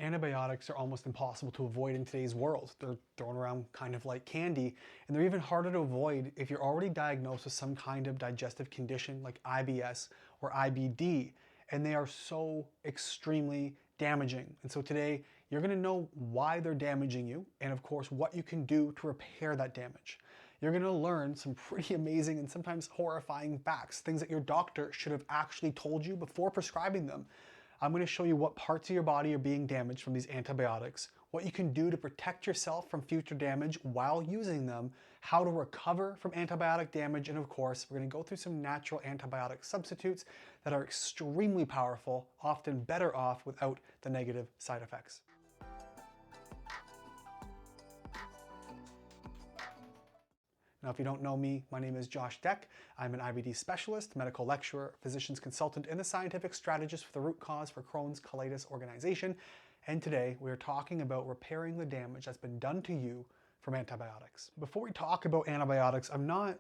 Antibiotics are almost impossible to avoid in today's world. They're thrown around kind of like candy, and they're even harder to avoid if you're already diagnosed with some kind of digestive condition like IBS or IBD, and they are so extremely damaging. And so today, you're gonna know why they're damaging you, and of course, what you can do to repair that damage. You're gonna learn some pretty amazing and sometimes horrifying facts, things that your doctor should have actually told you before prescribing them. I'm going to show you what parts of your body are being damaged from these antibiotics, what you can do to protect yourself from future damage while using them, how to recover from antibiotic damage, and of course, we're going to go through some natural antibiotic substitutes that are extremely powerful, often better off without the negative side effects. Now, if you don't know me, my name is Josh Deck. I'm an IBD specialist, medical lecturer, physician's consultant, and the scientific strategist for the Root Cause for Crohn's Colitis organization. And today we are talking about repairing the damage that's been done to you from antibiotics. Before we talk about antibiotics, I'm not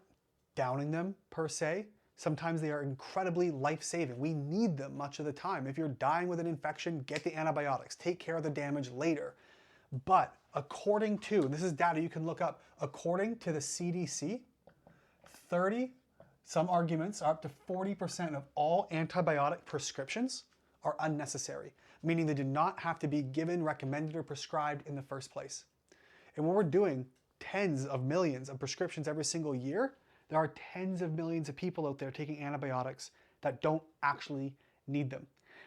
downing them per se. Sometimes they are incredibly life-saving. We need them much of the time. If you're dying with an infection, get the antibiotics. Take care of the damage later. But according to, and this is data you can look up, according to the CDC, some arguments are up to 40% of all antibiotic prescriptions are unnecessary, meaning they did not have to be given, recommended, or prescribed in the first place. And when we're doing tens of millions of prescriptions every single year, there are tens of millions of people out there taking antibiotics that don't actually need them.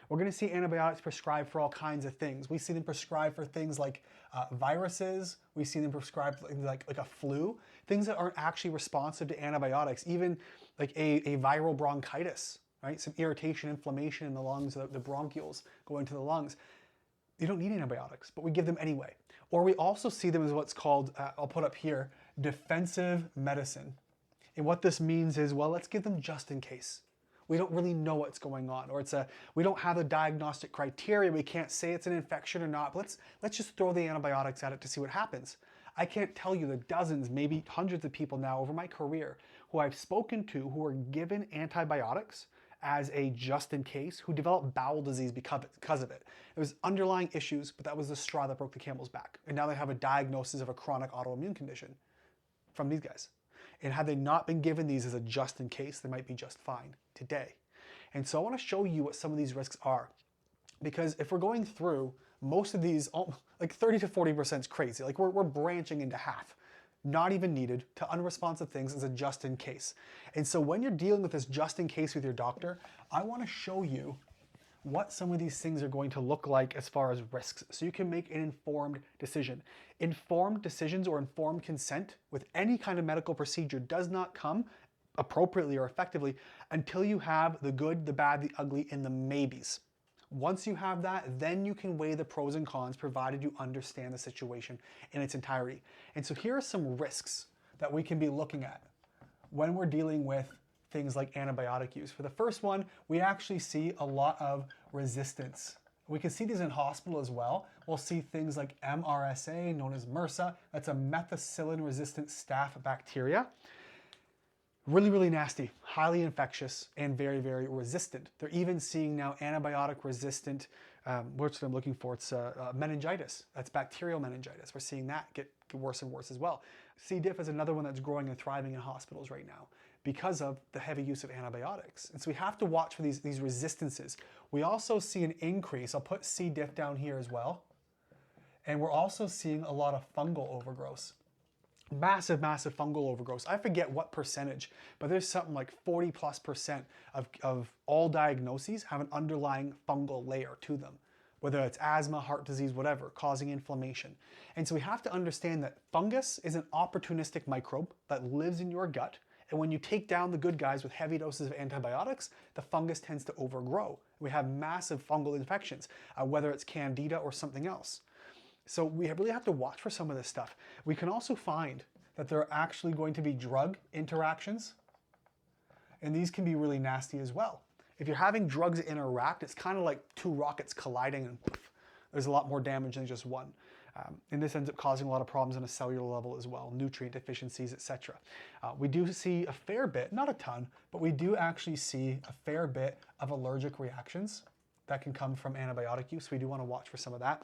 We're going to see antibiotics prescribed for all kinds of things. We see them prescribed for things like viruses. We see them prescribed for like a flu, things that aren't actually responsive to antibiotics, even like a viral bronchitis, right? Some irritation, inflammation in the lungs, the bronchioles go into the lungs. You don't need antibiotics, but we give them anyway. Or we also see them as what's called, I'll put up here, defensive medicine. And what this means is, well, let's give them just in case. We don't really know what's going on, or we don't have the diagnostic criteria. We can't say it's an infection or not, but let's just throw the antibiotics at it to see what happens. I can't tell you the dozens, maybe hundreds of people now over my career who I've spoken to who were given antibiotics as a just in case, who developed bowel disease because of it. There was underlying issues, but that was the straw that broke the camel's back. And now they have a diagnosis of a chronic autoimmune condition from these guys. And had they not been given these as a just in case, they might be just fine today. And so I want to show you what some of these risks are. Because if we're going through most of these, like 30 to 40% is crazy. Like we're branching into half. Not even needed to unresponsive things as a just in case. And so when you're dealing with this just in case with your doctor, I want to show you what some of these things are going to look like as far as risks, so you can make an informed decision. Informed decisions or informed consent with any kind of medical procedure does not come appropriately or effectively until you have the good, the bad, the ugly, and the maybes. Once you have that, then you can weigh the pros and cons, provided you understand the situation in its entirety. And so here are some risks that we can be looking at when we're dealing with things like antibiotic use. For the first one, we actually see a lot of resistance. We can see these in hospital as well. We'll see things like MRSA, known as MRSA. That's a methicillin-resistant staph bacteria. Really, really nasty, highly infectious, and very, very resistant. They're even seeing now antibiotic-resistant, what's what I'm looking for, it's meningitis. That's bacterial meningitis. We're seeing that get worse and worse as well. C. diff is another one that's growing and thriving in hospitals right now because of the heavy use of antibiotics. And so we have to watch for these resistances. We also see an increase, I'll put C. diff down here as well, and we're also seeing a lot of fungal overgrowth. Massive, massive fungal overgrowth. I forget what percentage, but there's something like 40+% of all diagnoses have an underlying fungal layer to them, whether it's asthma, heart disease, whatever, causing inflammation. And so we have to understand that fungus is an opportunistic microbe that lives in your gut. And when you take down the good guys with heavy doses of antibiotics, the fungus tends to overgrow. We have massive fungal infections, whether it's candida or something else. So we really have to watch for some of this stuff. We can also find that there are actually going to be drug interactions, and these can be really nasty as well. If you're having drugs interact, it's kind of like two rockets colliding and poof, there's a lot more damage than just one. And this ends up causing a lot of problems on a cellular level as well, nutrient deficiencies, etc. We do see a fair bit, not a ton, but we do actually see a fair bit of allergic reactions that can come from antibiotic use. We do want to watch for some of that.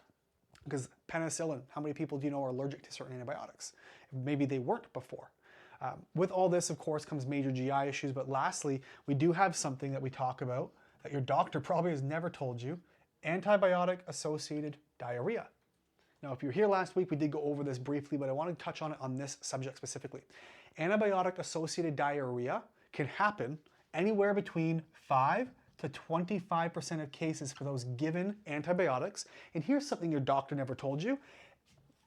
Because penicillin, how many people do you know are allergic to certain antibiotics? Maybe they weren't before. With all this, of course, comes major GI issues, but lastly, we do have something that we talk about that your doctor probably has never told you, antibiotic-associated diarrhea. Now, if you were here last week, we did go over this briefly, but I want to touch on it on this subject specifically. Antibiotic-associated diarrhea can happen anywhere between 5 to 25% of cases for those given antibiotics. And here's something your doctor never told you.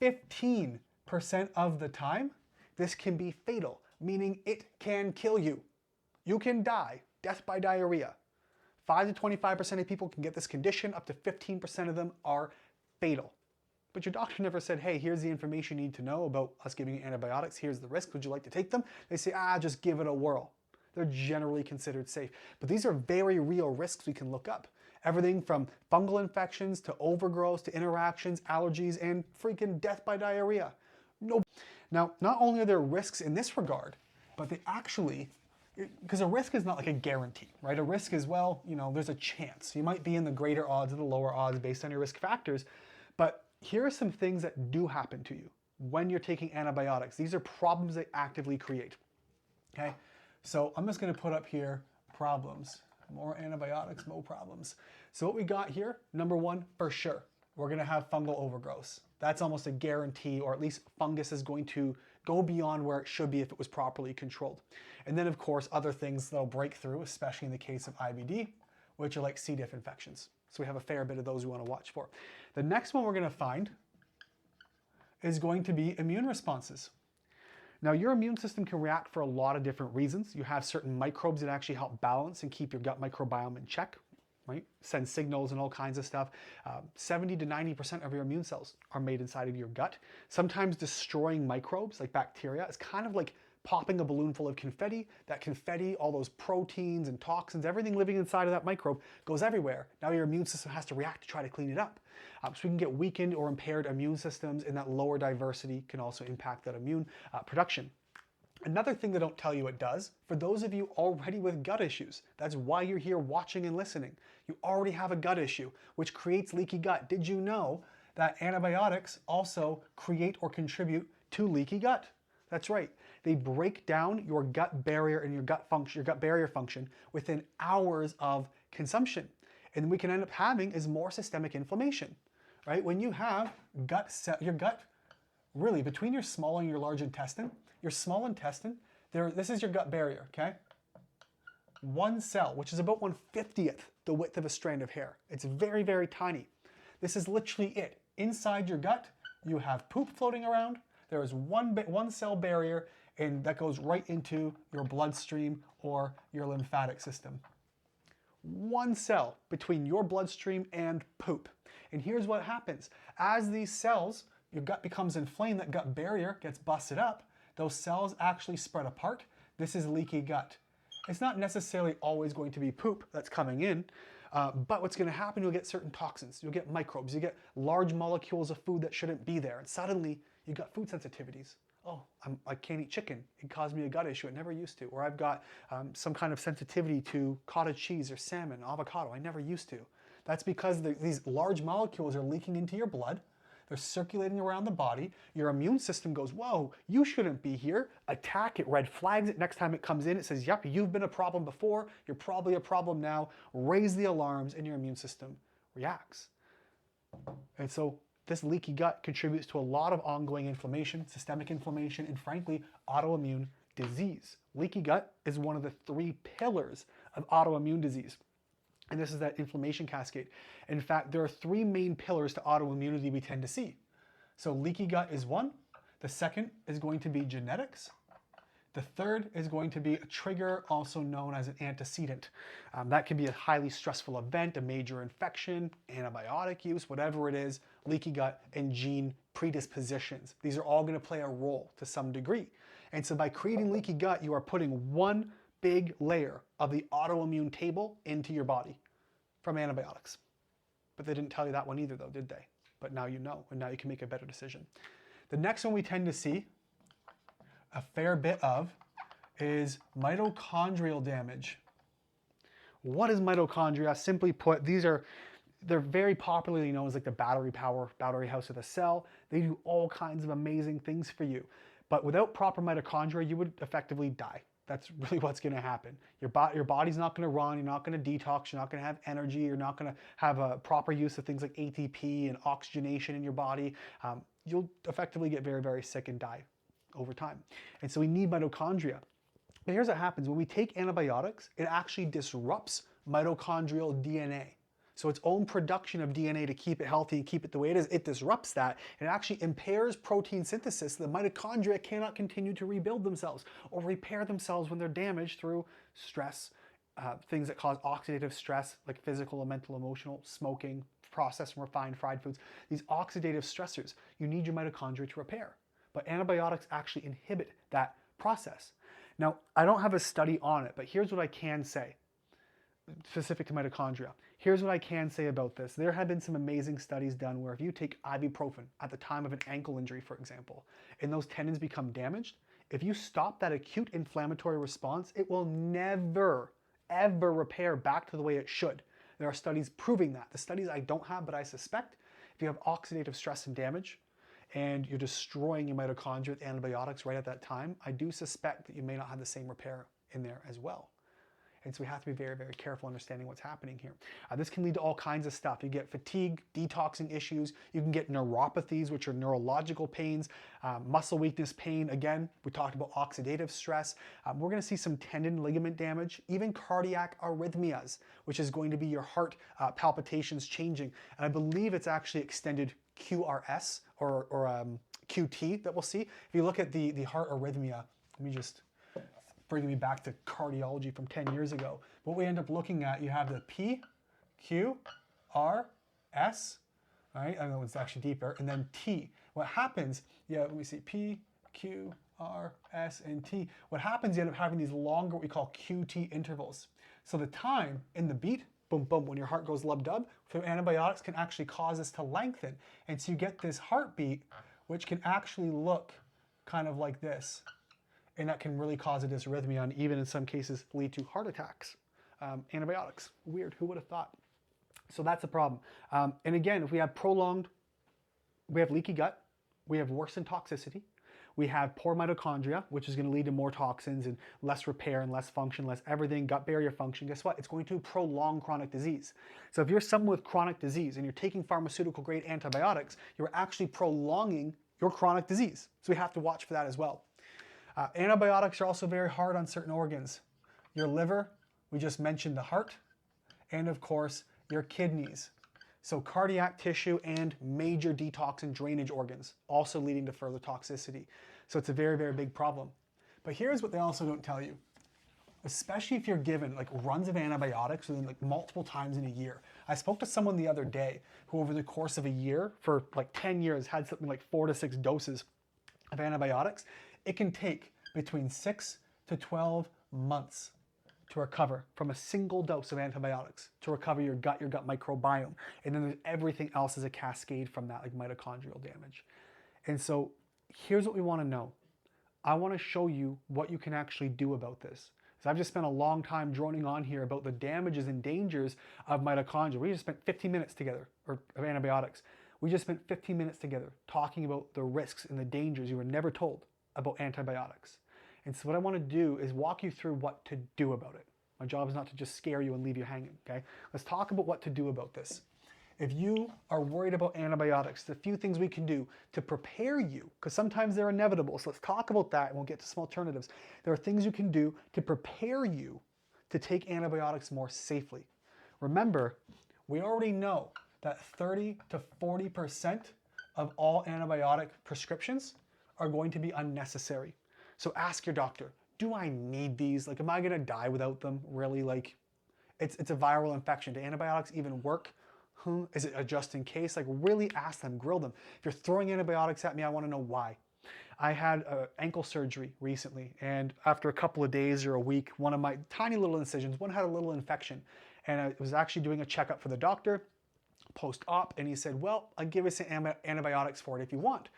15% of the time, this can be fatal, meaning it can kill you. You can die, death by diarrhea. 5 to 25% of people can get this condition, up to 15% of them are fatal. But your doctor never said, hey, here's the information you need to know about us giving you antibiotics, here's the risk, would you like to take them? They say, just give it a whirl. They're generally considered safe. But these are very real risks we can look up. Everything from fungal infections to overgrowth to interactions, allergies, and freaking death by diarrhea. No. Now, not only are there risks in this regard, but they actually, because a risk is not like a guarantee, right? A risk is, well, there's a chance. You might be in the greater odds or the lower odds based on your risk factors. But here are some things that do happen to you when you're taking antibiotics. These are problems they actively create, okay? So I'm just going to put up here problems. More antibiotics, more problems. So what we got here, number one, for sure, we're going to have fungal overgrowth. That's almost a guarantee, or at least fungus is going to go beyond where it should be if it was properly controlled. And then, of course, other things that'll break through, especially in the case of IBD, which are like C. diff infections. So we have a fair bit of those we want to watch for. The next one we're going to find is going to be immune responses. Now, your immune system can react for a lot of different reasons. You have certain microbes that actually help balance and keep your gut microbiome in check, right? Send signals and all kinds of stuff. 70 to 90% of your immune cells are made inside of your gut. Sometimes destroying microbes like bacteria is kind of like popping a balloon full of confetti. That confetti, all those proteins and toxins, everything living inside of that microbe goes everywhere. Now your immune system has to react to try to clean it up. So we can get weakened or impaired immune systems, and that lower diversity can also impact that immune production. Another thing they don't tell you it does, for those of you already with gut issues, that's why you're here watching and listening. You already have a gut issue, which creates leaky gut. Did you know that antibiotics also create or contribute to leaky gut? That's right. They break down your gut barrier and your gut barrier function within hours of consumption. And we can end up having is more systemic inflammation, right? When you have your gut, really between your small and your large intestine, your small intestine, this is your gut barrier, okay? One cell, which is about 1/50th the width of a strand of hair. It's very, very tiny. This is literally it. Inside your gut, you have poop floating around. There is one cell barrier, and that goes right into your bloodstream or your lymphatic system. One cell between your bloodstream and poop. And here's what happens. As these cells, your gut becomes inflamed, that gut barrier gets busted up, those cells actually spread apart. This is leaky gut. It's not necessarily always going to be poop that's coming in, but what's going to happen, you'll get certain toxins, you'll get microbes, you get large molecules of food that shouldn't be there, and suddenly you got food sensitivities. Oh, I can't eat chicken. It caused me a gut issue. It never used to. Or I've got some kind of sensitivity to cottage cheese or salmon, avocado. I never used to. That's because these large molecules are leaking into your blood. They're circulating around the body. Your immune system goes, whoa, you shouldn't be here. Attack it, red flags it. Next time it comes in, it says, yep, you've been a problem before. You're probably a problem now. Raise the alarms, and your immune system reacts. And so this leaky gut contributes to a lot of ongoing inflammation, systemic inflammation, and frankly, autoimmune disease. Leaky gut is one of the 3 pillars of autoimmune disease. And this is that inflammation cascade. In fact, there are 3 main pillars to autoimmunity we tend to see. So leaky gut is one. The second is going to be genetics. The third is going to be a trigger, also known as an antecedent. That can be a highly stressful event, a major infection, antibiotic use, whatever it is, leaky gut, and gene predispositions. These are all going to play a role to some degree. And so by creating leaky gut, you are putting one big layer of the autoimmune table into your body from antibiotics. But they didn't tell you that one either, though, did they? But now you know, and now you can make a better decision. The next one we tend to see a fair bit of is mitochondrial damage. What is mitochondria? Simply put, these are They're very popularly known as like the battery house of the cell. They do all kinds of amazing things for you. But without proper mitochondria, you would effectively die. That's really what's going to happen. Your body's not going to run, you're not going to detox, you're not going to have energy, you're not going to have a proper use of things like ATP and oxygenation in your body. You'll effectively get very, very sick and die over time. And so we need mitochondria. But here's what happens. When we take antibiotics, it actually disrupts mitochondrial DNA. So its own production of DNA to keep it healthy and keep it the way it is, it disrupts that. It actually impairs protein synthesis. The mitochondria cannot continue to rebuild themselves or repair themselves when they're damaged through stress, things that cause oxidative stress, like physical, mental, emotional, smoking, processed and refined fried foods. These oxidative stressors, you need your mitochondria to repair. But antibiotics actually inhibit that process. Now, I don't have a study on it, but here's what I can say specific to mitochondria. Here's what I can say about this. There have been some amazing studies done where if you take ibuprofen at the time of an ankle injury, for example, and those tendons become damaged, if you stop that acute inflammatory response, it will never, ever repair back to the way it should. There are studies proving that. The studies I don't have, but I suspect if you have oxidative stress and damage, and you're destroying your mitochondria with antibiotics right at that time, I do suspect that you may not have the same repair in there as well. And so we have to be very, very careful understanding what's happening here. This can lead to all kinds of stuff. You get fatigue, detoxing issues. You can get neuropathies, which are neurological pains, muscle weakness pain. Again, we talked about oxidative stress. We're going to see some tendon ligament damage, even cardiac arrhythmias, which is going to be your heart palpitations changing. And I believe it's actually extended QRS or QT that we'll see. If you look at the heart arrhythmia, let me just bringing me back to cardiology from 10 years ago. What we end up looking at, you have the P, Q, R, S, right? I know it's actually deeper, and then T. What happens, let me see, P, Q, R, S, and T. What happens, you end up having these longer, what we call QT intervals. So the time in the beat, boom, boom, when your heart goes lub-dub, through antibiotics can actually cause this to lengthen. And so you get this heartbeat, which can actually look kind of like this. And that can really cause a dysrhythmia and even in some cases lead to heart attacks. Antibiotics, weird, who would have thought? So that's a problem. And again, if we have we have leaky gut, we have worsened toxicity, we have poor mitochondria, which is going to lead to more toxins and less repair and less function, less everything, gut barrier function. Guess what? It's going to prolong chronic disease. So if you're someone with chronic disease and you're taking pharmaceutical grade antibiotics, you're actually prolonging your chronic disease. So we have to watch for that as well. Antibiotics are also very hard on certain organs. Your liver, we just mentioned the heart, and of course, your kidneys. So cardiac tissue and major detox and drainage organs, also leading to further toxicity. So it's a very, very big problem. But here's what they also don't tell you. Especially if you're given like runs of antibiotics within like multiple times in a year. I spoke to someone the other day who over the course of a year, for like 10 years, had something like 4 to 6 doses of antibiotics. It can take between 6 to 12 months to recover from a single dose of antibiotics, to recover your gut microbiome. And then there's everything else as a cascade from that, like mitochondrial damage. And so here's what we want to know. I want to show you what you can actually do about this. So I've just spent a long time droning on here about the damages and dangers of mitochondria. We just spent 15 minutes together, or of antibiotics. We just spent 15 minutes together talking about the risks and the dangers you were never told about antibiotics. And so what I want to do is walk you through what to do about it. My job is not to just scare you and leave you hanging, okay? Let's talk about what to do about this. If you are worried about antibiotics, there's a few things we can do to prepare you, because sometimes they're inevitable. So let's talk about that and we'll get to some alternatives. There are things you can do to prepare you to take antibiotics more safely. Remember, we already know that 30 to 40% of all antibiotic prescriptions are going to be unnecessary. So ask your doctor, do I need these? Like, am I gonna die without them? Really, like, it's a viral infection. Do antibiotics even work? Is it a just in case? Like, really ask them, grill them. If you're throwing antibiotics at me, I wanna know why. I had ankle surgery recently, and after a couple of days or a week, one of my tiny little incisions, one had a little infection, and I was actually doing a checkup for the doctor post-op, and he said, well, I'll give you some antibiotics for it if you want.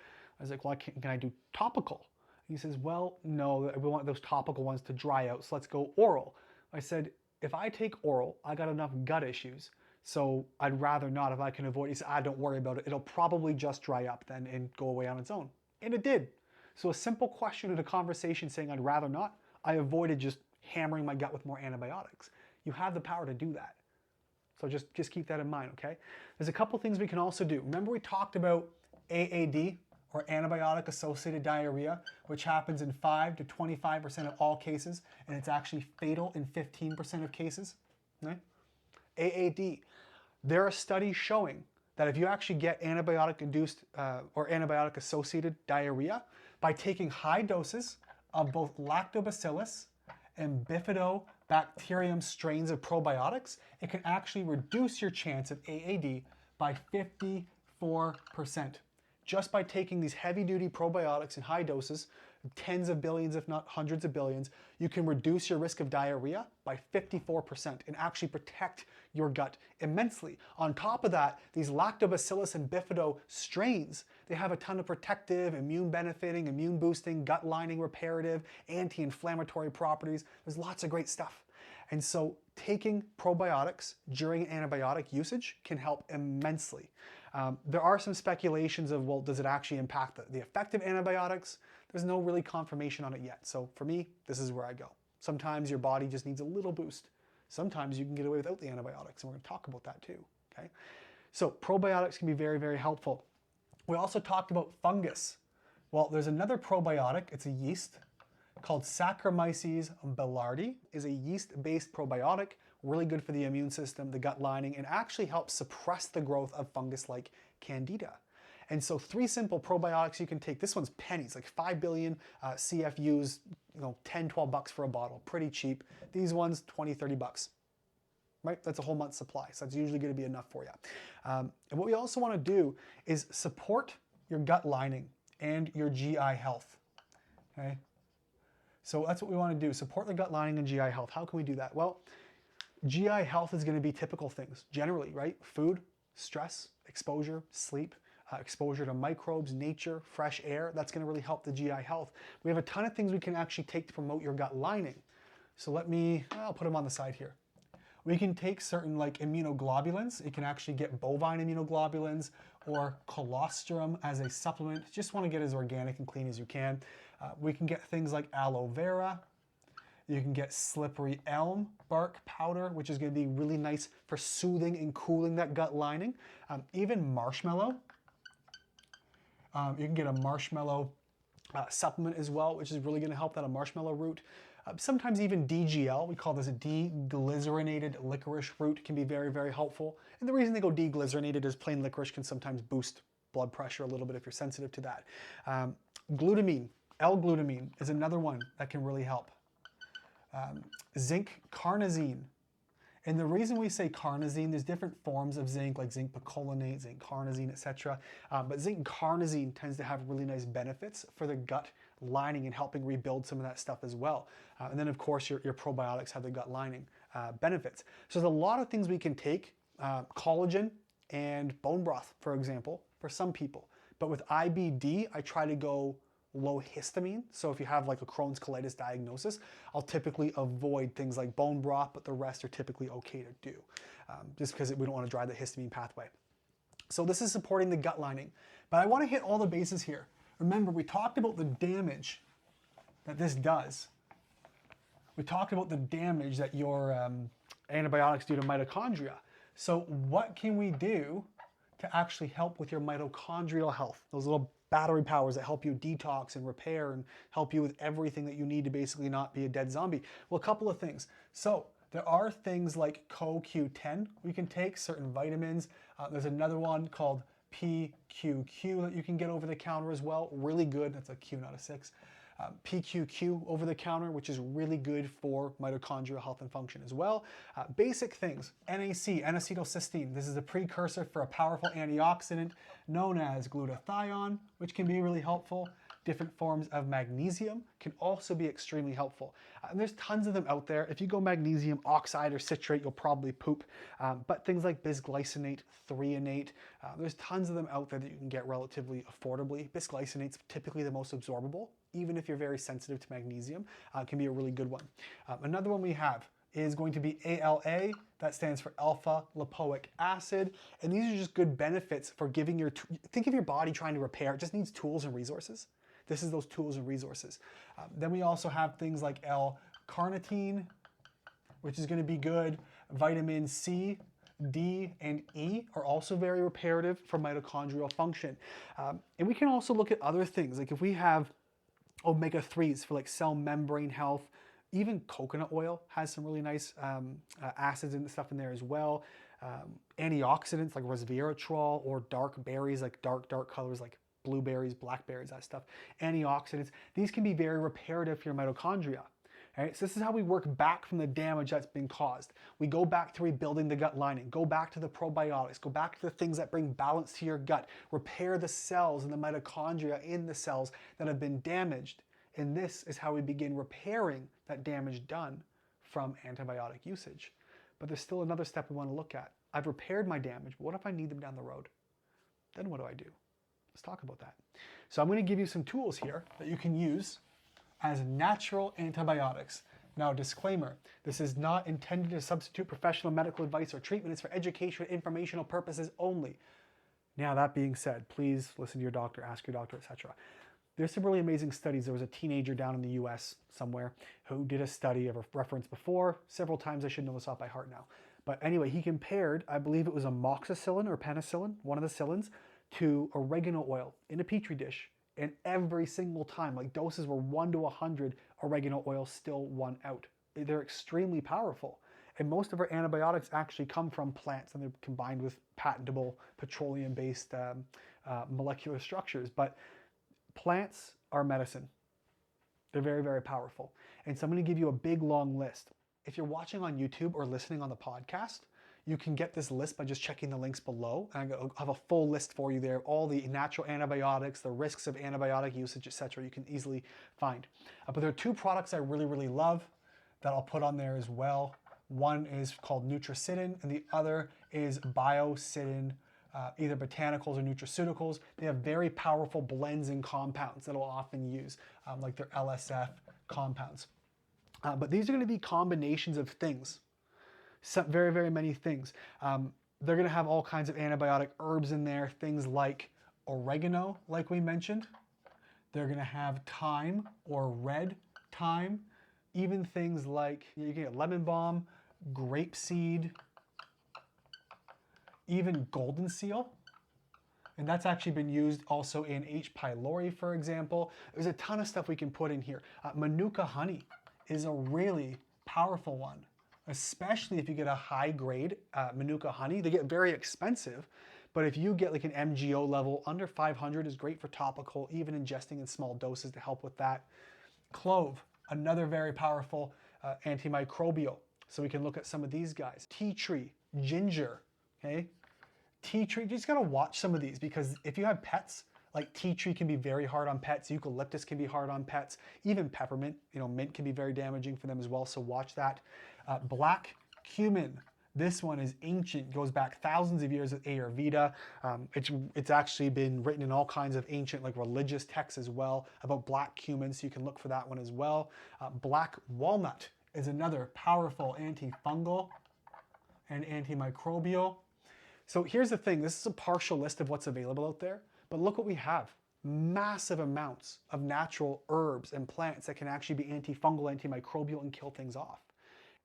I was like, well, can I do topical? He says, well, no, we want those topical ones to dry out, so let's go oral. I said, if I take oral, I got enough gut issues, So I'd rather not if I can avoid it. He said, don't worry about it. It'll probably just dry up then and go away on its own. And it did. So a simple question in a conversation saying I'd rather not, I avoided just hammering my gut with more antibiotics. You have the power to do that. So just keep that in mind, okay? There's a couple things we can also do. Remember we talked about AAD, or antibiotic-associated diarrhea, which happens in 5 to 25% of all cases, and it's actually fatal in 15% of cases. Okay? AAD. There are studies showing that if you actually get antibiotic-induced or antibiotic-associated diarrhea, by taking high doses of both lactobacillus and bifidobacterium strains of probiotics, it can actually reduce your chance of AAD by 54%. Just by taking these heavy-duty probiotics in high doses, tens of billions, if not hundreds of billions, you can reduce your risk of diarrhea by 54% and actually protect your gut immensely. On top of that, these lactobacillus and bifido strains, they have a ton of protective, immune benefiting, immune boosting, gut lining reparative, anti-inflammatory properties. There's lots of great stuff. And so taking probiotics during antibiotic usage can help immensely. There are some speculations of, well, does it actually impact the effect of antibiotics? There's no really confirmation on it yet. So for me, this is where I go. Sometimes your body just needs a little boost. Sometimes you can get away without the antibiotics, and we're going to talk about that too, okay? So probiotics can be very, very helpful. We also talked about fungus. Well, there's another probiotic, it's a yeast, called Saccharomyces boulardii. Is a yeast-based probiotic, really good for the immune system, the gut lining, and actually helps suppress the growth of fungus like Candida. And so 3 simple probiotics you can take. This one's pennies, like 5 billion CFUs, 10, 12 bucks for a bottle, pretty cheap. These ones, 20, 30 bucks, right? That's a whole month's supply, so that's usually gonna be enough for you. And what we also wanna do is support your gut lining and your GI health, okay? So that's what we want to do, support the gut lining and GI health. How can we do that? Well, GI health is going to be typical things, generally, right? Food, stress, exposure, sleep, exposure to microbes, nature, fresh air. That's going to really help the GI health. We have a ton of things we can actually take to promote your gut lining. So I'll put them on the side here. We can take certain like immunoglobulins. You can actually get bovine immunoglobulins or colostrum as a supplement. Just want to get as organic and clean as you can. We can get things like aloe vera. You can get slippery elm bark powder, which is going to be really nice for soothing and cooling that gut lining. Even marshmallow. You can get a marshmallow supplement as well, which is really going to help that, a marshmallow root. Sometimes even DGL, we call this a deglycerinated licorice root, can be very, very helpful. And the reason they go deglycerinated is plain licorice can sometimes boost blood pressure a little bit if you're sensitive to that. Glutamine, L-glutamine is another one that can really help. Zinc carnosine. And the reason we say carnosine, there's different forms of zinc, like zinc picolinate, zinc carnosine, etc. But zinc carnosine tends to have really nice benefits for the gut lining and helping rebuild some of that stuff as well. And then, of course, your probiotics have the gut lining benefits. So there's a lot of things we can take, collagen and bone broth, for example, for some people. But with IBD, I try to go low histamine. So if you have like a Crohn's colitis diagnosis, I'll typically avoid things like bone broth, but the rest are typically okay to do, just because we don't want to drive the histamine pathway. So this is supporting the gut lining. But I want to hit all the bases here. Remember, we talked about the damage that this does. We talked about the damage that your antibiotics do to mitochondria. So what can we do to actually help with your mitochondrial health? Those little battery powers that help you detox and repair and help you with everything that you need to basically not be a dead zombie. Well, a couple of things. So there are things like CoQ10. We can take certain vitamins. There's another one called PQQ that you can get over the counter as well. Really good. That's a Q, not a 6. PQQ over the counter, which is really good for mitochondrial health and function as well. Basic things, NAC, N-acetylcysteine. This is a precursor for a powerful antioxidant known as glutathione, which can be really helpful. Different forms of magnesium can also be extremely helpful. And there's tons of them out there. If you go magnesium oxide or citrate, you'll probably poop. But things like bisglycinate, threonate, there's tons of them out there that you can get relatively affordably. Bisglycinate's typically the most absorbable, even if you're very sensitive to magnesium, can be a really good one. Another one we have, is going to be ALA. That stands for alpha lipoic acid. And these are just good benefits for giving think of your body trying to repair. It just needs tools and resources. This is those tools and resources. Then we also have things like L-carnitine, which is going to be good. Vitamin C, D, and E are also very reparative for mitochondrial function. And we can also look at other things. Like if we have omega-3s for like cell membrane health, even coconut oil has some really nice acids and stuff in there as well. Antioxidants like resveratrol, or dark berries, like dark colors like blueberries, blackberries, that stuff. Antioxidants, these can be very reparative for your mitochondria. Right? So this is how we work back from the damage that's been caused. We go back to rebuilding the gut lining, go back to the probiotics, go back to the things that bring balance to your gut, repair the cells and the mitochondria in the cells that have been damaged. And this is how we begin repairing that damage done from antibiotic usage. But there's still another step we want to look at. I've repaired my damage, but what if I need them down the road? Then what do I do? Let's talk about that. So I'm going to give you some tools here that you can use as natural antibiotics. Now, disclaimer, this is not intended to substitute professional medical advice or treatment. It's for educational, informational purposes only. Now, that being said, please listen to your doctor, ask your doctor, etc. There's some really amazing studies. There was a teenager down in the US somewhere who did a study I've referenced before several times. I should know this off by heart now. But anyway, he compared, I believe it was amoxicillin or penicillin, one of the cillins, to oregano oil in a petri dish. And every single time, like doses were 1 to 100, oregano oil still won out. They're extremely powerful. And most of our antibiotics actually come from plants, and they're combined with patentable petroleum-based molecular structures. But plants are medicine. They're very, very powerful. And so I'm going to give you a big, long list. If you're watching on YouTube or listening on the podcast, you can get this list by just checking the links below. And I'll have a full list for you there, all the natural antibiotics, the risks of antibiotic usage, etc. You can easily find. But there are two products I really, really love that I'll put on there as well. One is called Nutricidin, and the other is Biocidin, either botanicals or nutraceuticals. They have very powerful blends and compounds that I'll often use, like their LSF compounds. But these are going to be combinations of things. Very, very many things. They're going to have all kinds of antibiotic herbs in there, things like oregano, like we mentioned. They're going to have thyme or red thyme, even things like, you can get lemon balm, grapeseed, even golden seal. And that's actually been used also in H. pylori, for example. There's a ton of stuff we can put in here. Manuka honey is a really powerful one, especially if you get a high grade Manuka honey. They get very expensive, but if you get like an MGO level under 500 is great for topical, even ingesting in small doses to help with that. Clove, another very powerful antimicrobial. So we can look at some of these guys. Tea tree, ginger, okay? Tea tree, you just gotta watch some of these, because if you have pets, like tea tree can be very hard on pets, eucalyptus can be hard on pets, even peppermint, mint can be very damaging for them as well, so watch that. Black cumin, this one is ancient, goes back thousands of years with Ayurveda. It's actually been written in all kinds of ancient like religious texts as well about black cumin, so you can look for that one as well. Black walnut is another powerful antifungal and antimicrobial. So here's the thing, this is a partial list of what's available out there, but look what we have. Massive amounts of natural herbs and plants that can actually be antifungal, antimicrobial, and kill things off.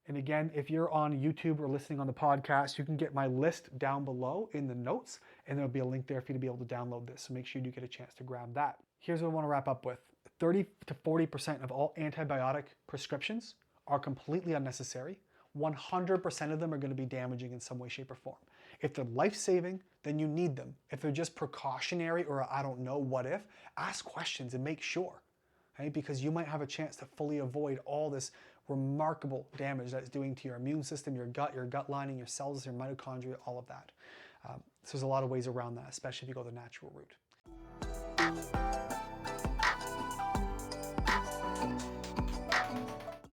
And again, if you're on YouTube or listening on the podcast, you can get my list down below in the notes, and there'll be a link there for you to be able to download this. So make sure you do get a chance to grab that. Here's what I want to wrap up with. 30 to 40% of all antibiotic prescriptions are completely unnecessary. 100% of them are going to be damaging in some way, shape, or form. If they're life-saving, then you need them. If they're just precautionary or I don't know what if, ask questions and make sure. Okay? Because you might have a chance to fully avoid all this remarkable damage that it's doing to your immune system, your gut lining, your cells, your mitochondria, all of that. So there's a lot of ways around that, especially if you go the natural route.